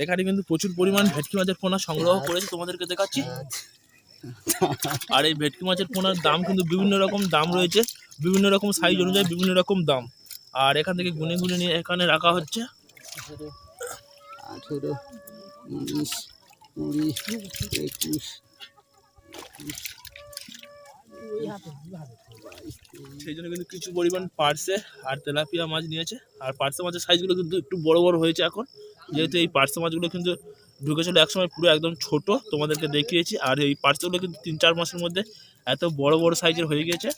এখানে কিন্তু প্রচুর পরিমাণ ভেটকি মাছের পোনা সংগ্রহ করেছে, তোমাদেরকে দেখাচ্ছি। আর এই ভেটকি মাছের পোনার দাম কিন্তু বিভিন্ন রকম দাম রয়েছে, বিভিন্ন রকম সাইজ অনুযায়ী বিভিন্ন রকম দাম। আর এখান থেকে গুনে গুনে নিয়ে এখানে রাখা হচ্ছে। 18, 19, 20, 21, সেই জন্য কিন্তু কিছু পরিমাণ পার্সে আর তেলাপিয়া মাছ নিয়েছে। আর পার্সে মাছের সাইজগুলো কিন্তু একটু বড় বড় হয়েছে এখন, যেহেতু এই পার্সে মাছগুলো কিন্তু ঢুকেছিল একসময় পুরো একদম ছোট, তোমাদেরকে দেখিয়েছি। আর এই পার্সেগুলো কিন্তু 3-4 মাসের মধ্যে এত বড় বড় সাইজের হয়ে গেছে।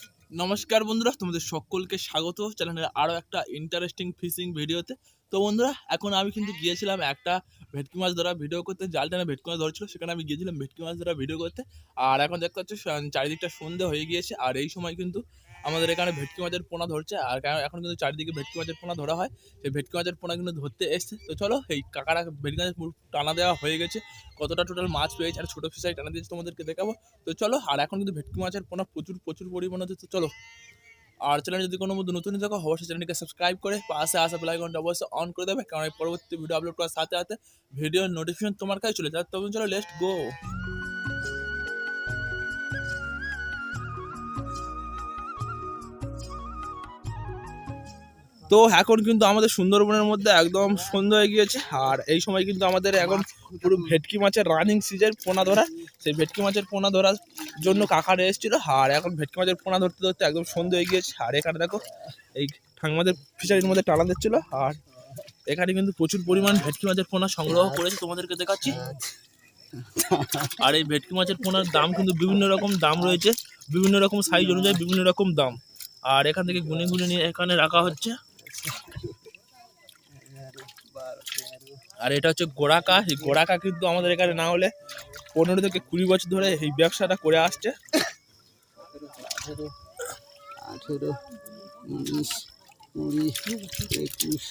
নমস্কার বন্ধুরা, তোমাদের সকলকে স্বাগত চ্যানেলের আরও একটা ইন্টারেস্টিং ফিশিং ভিডিওতে। তো বন্ধুরা, এখন আমি কিন্তু গিয়েছিলাম একটা ভেটকি মাছ ধরা ভিডিও করতে, জাল টানা ভেটকি মাছ ধরছিল, সেখানে আমি গিয়েছিলাম ভেটকি মাছ ধরা ভিডিও করতে। আর এখন দেখতে পাচ্ছ চারিদিকটা সন্ধে হয়ে গিয়েছে, আর এই সময় কিন্তু আমাদের এখানে ভেটকি মাছের পোনা ধরছে। আর এখন কিন্তু চারিদিকে ভেটকি মাছের পোনা ধরা হয়, সেই ভেটকি মাছের পোনা কিন্তু ধরতে এসছে। তো চলো, এই কাকারা ভেটকি মাছের টানা দেওয়া হয়ে গেছে, কতটা টোটাল মাছ পেয়েছে আর ছোটো ফিসাই টানা দিয়েছে তোমাদেরকে দেখাবো। তো চলো, আর এখন কিন্তু ভেটকি মাছের পোনা প্রচুর প্রচুর পরিমাণে হচ্ছে। তো চলো, আর চ্যানেলে যদি কোনো নতুন দেখো অবশ্যই চ্যানেলকে সাবস্ক্রাইব করে পাশে আসা বেল আইকনটা অবশ্যই অন করে দেবে, কারণ এই পরবর্তী ভিডিও আপলোড করার সাথে সাথে ভিডিওর নোটিফিকেশন তোমার কাছে চলে যায়। তখন চলো, লেটস গো। তো এখন কিন্তু আমাদের সুন্দরবনের মধ্যে একদম সন্ধ্যা হয়ে গিয়েছে, আর এই সময় কিন্তু আমাদের এখন পুরো ভেটকি মাছের রানিং সিজন পোনা ধরা। সেই ভেটকি মাছের পোনা ধরার জন্য কাকারা এসেছিল, আর এখন ভেটকি মাছের পোনা ধরতে ধরতে একদম সন্ধ্যা হয়ে গিয়েছে। আর এখানে দেখো, এই ঠাঙ্গমাদের ফিশারির মধ্যে টানা দিচ্ছিল, আর এখানে কিন্তু প্রচুর পরিমাণ ভেটকি মাছের পোনা সংগ্রহ করেছে, তোমাদেরকে দেখাচ্ছি। আর এই ভেটকি মাছের পোনার দাম কিন্তু বিভিন্ন রকম দাম রয়েছে, বিভিন্ন রকম সাইজ অনুযায়ী বিভিন্ন রকম দাম। আর এখান থেকে গুনে গুনে নিয়ে এখানে রাখা হচ্ছে। আর এটা হচ্ছে গোড়াকা। এই গোড়াকা কিন্তু আমাদের এখানে না হলে 15 থেকে 20 বছর ধরে এই ব্যবসাটা করে আসছে। 18, 19, 20, 21, 28,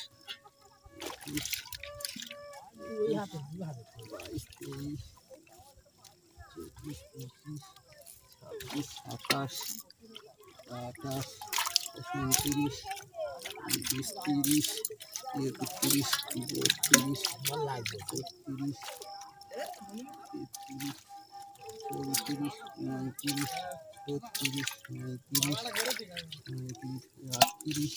29, 30, 31, 32, 33, 34, 35, 36, 37, 38, 39, 40,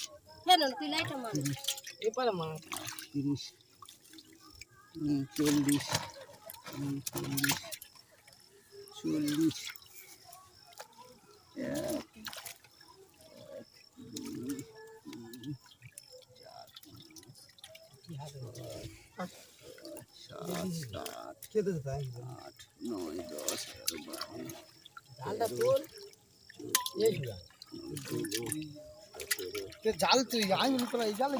জাল তুই আমি এই জালে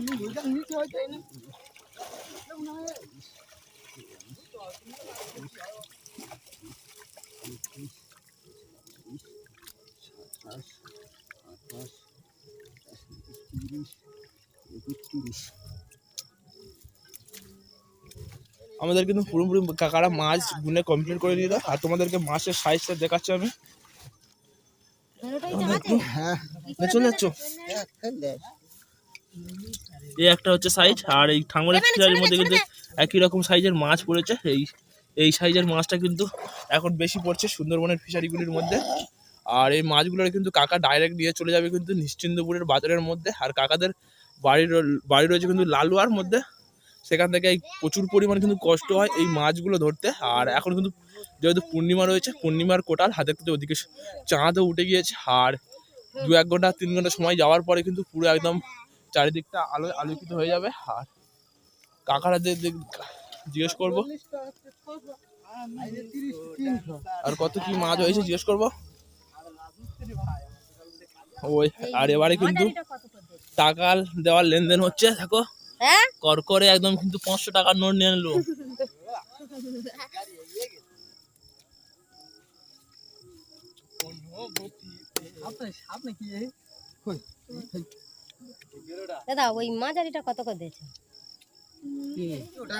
নিতে হয় তাই না? আমাদের কিন্তু পুরোপুরি কাকারা মাছ গুনে কমপ্লিট করে দিল, আর তোমাদেরকে মাছের সাইজটা দেখাচ্ছি আমি। চলে যাচ্ছ, এই একটা হচ্ছে সাইজ, আর এই ঠাঙ্গরের ফিশারির মধ্যে কিন্তু একই রকম সাইজের মাছ পড়েছে। এই সাইজের মাছটা কিন্তু এখন বেশি পড়ছে সুন্দরবনের ফিশারিগুলির মধ্যে। আর এই মাছগুলোর কিন্তু কাকা ডাইরেক্ট নিয়ে চলে যাবে কিন্তু নিশ্চিন্দপুরের বাজারের মধ্যে। আর কাকাদের বাড়ি রয়েছে কিন্তু লালুয়ার মধ্যে, সেখান থেকে এই প্রচুর পরিমাণ কিন্তু কষ্ট হয় এই মাছগুলো ধরতে। আর এখন কিন্তু যেহেতু পূর্ণিমা রয়েছে, পূর্ণিমার কোটাল হাতে থেকে ওদিকে চাঁদও উঠে গিয়েছে। আর 2-1 ঘন্টা 3 ঘন্টা সময় যাওয়ার পরে কিন্তু পুরো একদম চারিদিকটা আলোকিত হয়ে যাবে। আর কাকারা জিজ্ঞেস করবো আর কত কি মাছ হয়েছে, জিজ্ঞেস করবো ওই। আর এবারে কিন্তু টাকা দেওয়ার লেনদেন হচ্ছে, দেখো করকরে একদম কিন্তু 500 টাকার নোট নিয়ে নিলো। দাদা ওই মাঝারিটা কত করে দিয়েছে? ওটা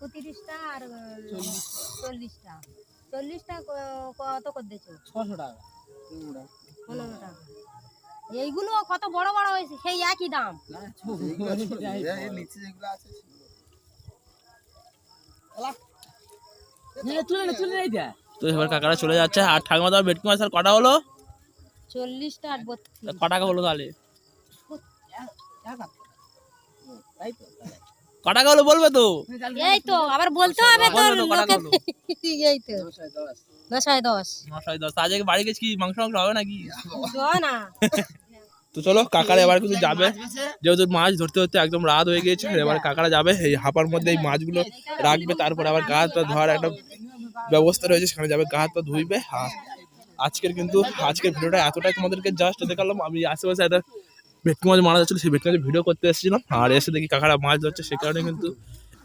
31টা আর 40টা। 40টা কত করে দিয়েছো? 600 টাকা। 15 টাকা। এইগুলো কত বড় বড় হয়েছে, সেই একই দাম। এর নিচে যেগুলো আছে তো এবার কাকারা চলে যাচ্ছে। আর ঠাকুমা তোমার ভেটকি মাছ আর কটা হলো? 40টা আর 32। ক টাকা হলো তাহলে? ক টাকা হলো বলবে তো? এই তো আবার বলতে হবে তো বলবে তো ক টাকা লোকে। হলো? এই তো 10 910। আজকে বাড়ি গেছি কি মাংস মাংস হবে নাকি? না। তো চলো কাকারা এবার কিন্তু যাবে, যেহেতু মাছ ধরতে ধরতে একদম রাত হয়ে গিয়েছে। এবার কাকারা যাবে এই হাঁপার মধ্যে এই মাছগুলো রাখবে, তারপরে আবার গা হাত পা ধোয়ার একটা ব্যবস্থা রয়েছে, সেখানে যাবে গা হাত পা ধুইবে। আর আজকের ভিডিওটা এতটাই তোমাদেরকে জাস্ট দেখালাম। আমি আশেপাশে একটা ভেটকি মাছ মারা যাচ্ছিল, সেই ভেটকি মাছের ভিডিও করতে এসেছিলাম, আর এসে দেখি কাকারা মাছ ধরছে, সে কারণে কিন্তু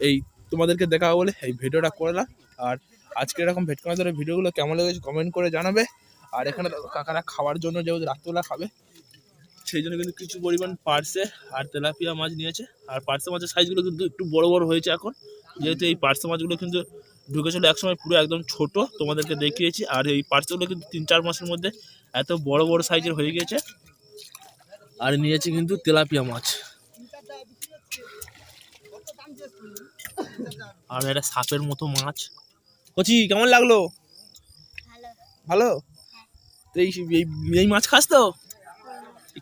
এই তোমাদেরকে দেখাবো বলে এই ভিডিওটা করলাম। আর আজকে এরকম ভেটকি মাছ ধরে ভিডিওগুলো কেমন লেগেছে কমেন্ট করে জানাবে। আর এখানে কাকারা খাওয়ার জন্য যেহেতু রাত্রিবেলা খাবে, সেই জন্য কিন্তু কিছু পরিমাণ পার্সে আর তেলাপিয়া মাছ নিয়েছে। আর পার্সে মাছের সাইজগুলো কিন্তু একটু বড় বড় হয়েছে এখন, যেহেতু এই পার্সে মাছগুলো কিন্তু ঢুকেছিল একসময় পুরো একদম ছোট, তোমাদেরকে দেখিয়েছি। আর এই পার্সেগুলো কিন্তু 3-4 মাসের মধ্যে এত বড় বড় সাইজের হয়ে গেছে। আর নিয়েছে কিন্তু তেলাপিয়া মাছ, আর একটা সাপের মতো মাছ। কচি কেমন লাগলো? ভালো। তো এই মাছ খাস তো?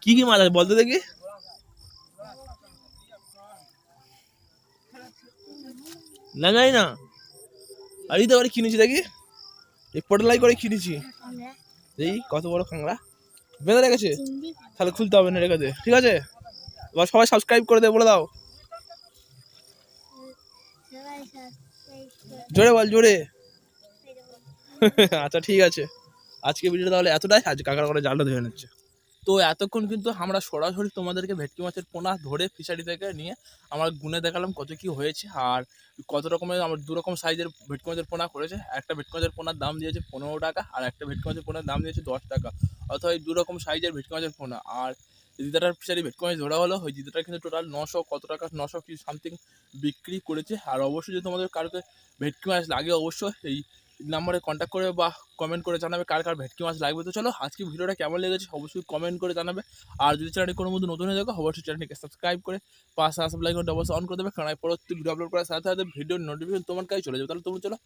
কি কি মাছ আছে বলতো দেখি? না জানি না। আর এই তো বাড়ি কিনেছি দেখি, এই পটলাই করে কিনেছি। এই কত বড় কাঁকড়া বেঁধে রেখেছে, তাহলে খুলতে হবে না, রেখে দে। ঠিক আছে, এবার সবাই সাবস্ক্রাইব করে দে, বলে দাও জোরে বল, জোরে। আচ্ছা ঠিক আছে, আজকে ভিডিওটা তাহলে এতটাই। আজ কাকার করে জালটা ধরে নিচ্ছে। তো এতক্ষণ কিন্তু আমরা সরাসরি তোমাদেরকে ভেটকি মাছের পোনা ধরে ফিশারি থেকে নিয়ে আমরা গুনে দেখালাম কত কি হয়েছে, আর কত রকমের আমার 2 রকম সাইজের ভেটকি মাছের পোনা করেছে। একটা ভেটকি মাছের পোনার দাম দিয়েছে 15 টাকা, আর একটা ভেটকি মাছের পোনার দাম দিয়েছে 10 টাকা, অথবা এই 2 রকম সাইজের ভেটকি মাছের পোনা। আর দিদাটার ফিশারি ভেটকি মাছ ধরা হলো, ওই দিদাটা কিন্তু টোটাল 900 কত টাকা 900 কি সামথিং বিক্রি করেছে। আর অবশ্যই যদি তোমাদের কারোকে ভেটকি মাছ লাগে, অবশ্যই এই নাম্বারে কন্ট্যাক্ট করে বা কমেন্ট করে জানাবে কার কার ভেটকি মাছ লাগবে। তো চলো আজকে ভিডিওটা কেমন লেগেছে অবশ্যই কমেন্ট করে জানাবে। আর যদি চ্যানেলটি কোনো মতো নতুন হয়ে থাকো, অবশ্যই চ্যানেলটিকে সাবস্ক্রাইব করে পাশে আসা বেল আইকনটা অবশ্যই অন করে দেবে, কারণ পরবর্তী ভিডিও আপলোড করার সাথে সাথে ভিডিওর নোটিফিকেশন তোমার কাছে চলে যাবে। তাহলে তুমি চলো